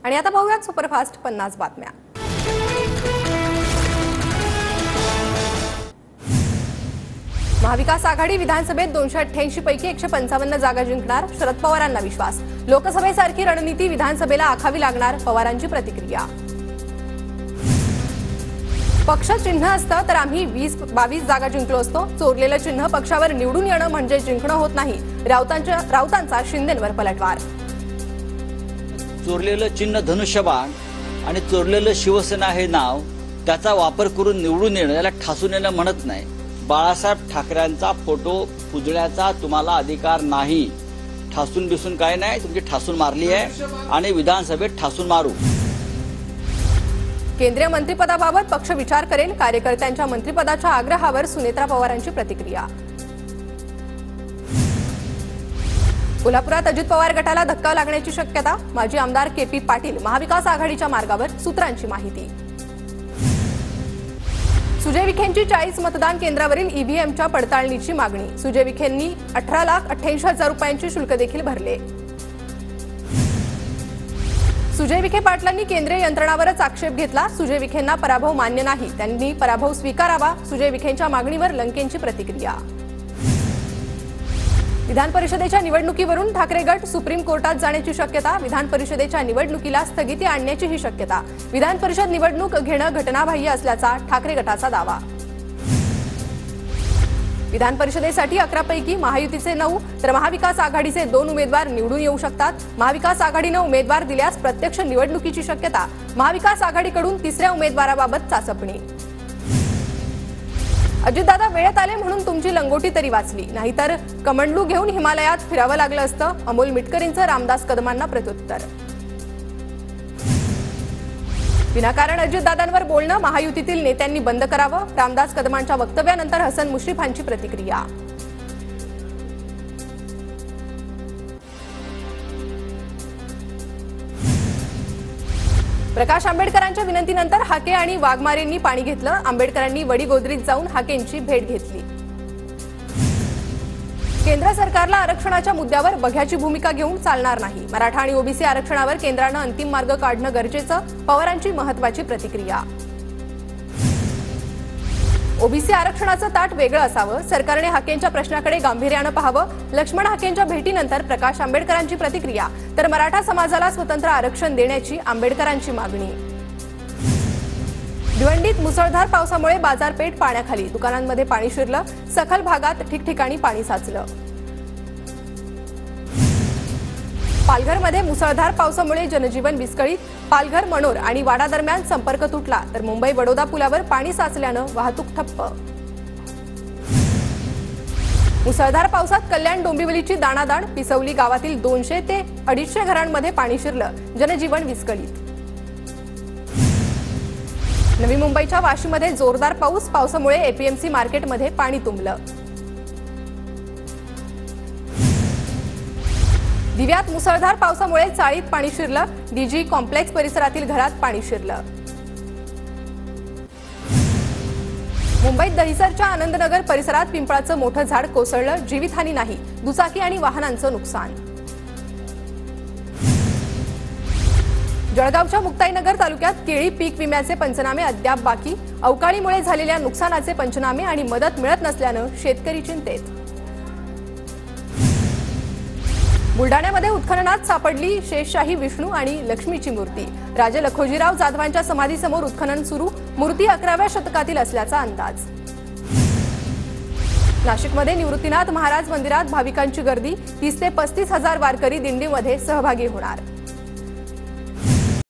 आणि आता पाहूयात सुपरफास्ट 50 बातम्या। महाविकास आघाडी विधानसभेत 288 पैकी 155 जागा जिंकणार, शरद पवारांना विश्वास। लोकसभेसारखी रणनीती विधानसभेला आखावी लागणार, पवारांची प्रतिक्रिया। पक्ष चिन्ह असतं तर आम्ही 20-22 जागा जिंकलो असतो। चोरलेलं चिन्ह पक्षावर निवडून येणं म्हणजे जिंकणं होत नाही, राऊतांचा शिंदेंवर पलटवार। चोरलेलं चिन्ह धनुष्यबाण आणि चोरलेलं शिवसेना हे नाव त्याचा वापर करून निवडून येणं याला ठासून येणं म्हणत नाही। बाळासाहेब ठाकरेंचा फोटो पुजण्याचा तुम्हाला अधिकार नाही। ठासून बिसून काय नाही, तुमची ठासून मारली आहे आणि विधानसभेत ठासून मारू। केंद्रीय मंत्रिपदाबाबत पक्ष विचार करेल, कार्यकर्त्यांच्या मंत्रिपदाच्या आग्रहावर सुनेत्रा पवारांची प्रतिक्रिया। कोल्हापुरात अजित पवार गटाला धक्का लागण्याची शक्यता, माजी आमदार केपी पाटील महाविकास आघाडीच्या मार्गावर, सूत्रांची माहिती। सुजय विखेंची 40 मतदान केंद्रावरील ईव्हीएमच्या पडताळणीची मागणी, सुजय विखेंनी 18,88,000 रुपयांचे शुल्क देखील भरले। सुजय विखे पाटलांनी केंद्रीय यंत्रणावरच आक्षेप घेतला, सुजय विखेंना पराभव मान्य नाही, त्यांनी पराभव स्वीकारावा, सुजय विखेंच्या मागणीवर लंकेंची प्रतिक्रिया। विधान परिषदेच्या निवडणुकीवरून ठाकरे गट सुप्रीम कोर्टात जाण्याची शक्यता, विधान परिषदेच्या निवडणुकीला स्थगिती आणण्याचीही शक्यता, विधान परिषद निवडणूक घेणं घटनाबाह्य असल्याचा ठाकरे गटाचा दावा। विधान परिषदेसाठी 11 पैकी महायुतीचे 9 तर महाविकास आघाडीचे 2 उमेदवार निवडून येऊ शकतात। महाविकास आघाडीने उमेदवार दिल्यास प्रत्यक्ष निवडणुकीची शक्यता, महाविकास आघाडीकडून तिसऱ्या उमेदवाराबाबत चाचपणी। अजितदादा वेळेत आले म्हणून तुमची लंगोटी तरी वाचली, नाहीतर कमंडलू घेऊन हिमालयात फिरावं लागलं असतं, अमोल मिटकरींचं रामदास कदमांना प्रत्युत्तर। विनाकारण अजितदादांवर बोलणं महायुतीतील नेत्यांनी बंद करावं, रामदास कदमांच्या वक्तव्यानंतर हसन मुश्रीफांची प्रतिक्रिया। प्रकाश आंबेडकरांच्या विनंतीनंतर हाके आणि वाघमारेंनी पाणी घेतलं, आंबेडकरांनी वडीगोद्रीत जाऊन हाकेंची भेट घेतली। केंद्र सरकारला आरक्षणाच्या मुद्द्यावर बघ्याची भूमिका घेऊन चालणार नाही, मराठा आणि ओबीसी आरक्षणावर केंद्रानं अंतिम मार्ग काढणं गरजेचं, पवारांची महत्त्वाची प्रतिक्रिया। ओबीसी आरक्षणाचं ताट वेगळं असावं, सरकारने हाकेंच्या प्रश्नाकडे गांभीर्यानं पाहावं, लक्ष्मण हाकेंच्या भेटीनंतर प्रकाश आंबेडकरांची प्रतिक्रिया, तर मराठा समाजाला स्वतंत्र आरक्षण देण्याची आंबेडकरांची मागणी। भिवंडीत मुसळधार पावसामुळे बाजारपेठ पाण्याखाली, दुकानांमध्ये पाणी शिरलं, सखल भागात ठिकठिकाणी पाणी साचलं। पालघरमध्ये मुसळधार पावसामुळे जनजीवन विस्कळीत, पालघर मनोर आणि वाडा दरम्यान संपर्क तुटला, तर मुंबई बडोदा पुलावर पाणी साचल्यानं वाहतूक ठप्प। मुसळधार पावसात कल्याण डोंबिवलीची दाणादाण, पिसवली गावातील 200 ते 250 घरांमध्ये पाणी शिरलं, जनजीवन विस्कळीत। नवी मुंबईच्या वाशीमध्ये जोरदार पावसामुळे एपीएमसी मार्केटमध्ये पाणी तुंबलं। दिव्यात मुसळधार पावसामुळे चाळीत पाणी शिरलं, डीजी कॉम्प्लेक्स परिसरातील घरात पाणी शिरलं। मुंबईत दहिसरच्या आनंदनगर परिसरात पिंपळाचं मोठं झाड कोसळलं, जीवितहानी नाही, दुचाकी आणि वाहनांचं नुकसान। जळगावच्या मुक्ताईनगर तालुक्यात केळी पीक विम्याचे पंचनामे अद्याप बाकी, अवकाळीमुळे झालेल्या नुकसानाचे पंचनामे आणि मदत मिळत नसल्यानं शेतकरी चिंतेत। बुलडाण्यामध्ये उत्खननात सापडली शेषशाही विष्णू आणि लक्ष्मीची मूर्ती, राजे लखोजीराव जाधवांच्या समाधीसमोर उत्खनन सुरू, मूर्ती 11व्या शतकातील असल्याचा अंदाज। नाशिकमध्ये निवृत्तीनाथ महाराज मंदिरात भाविकांची गर्दी, 30 ते 35 हजार वारकरी दिंडीमध्ये सहभागी होणार।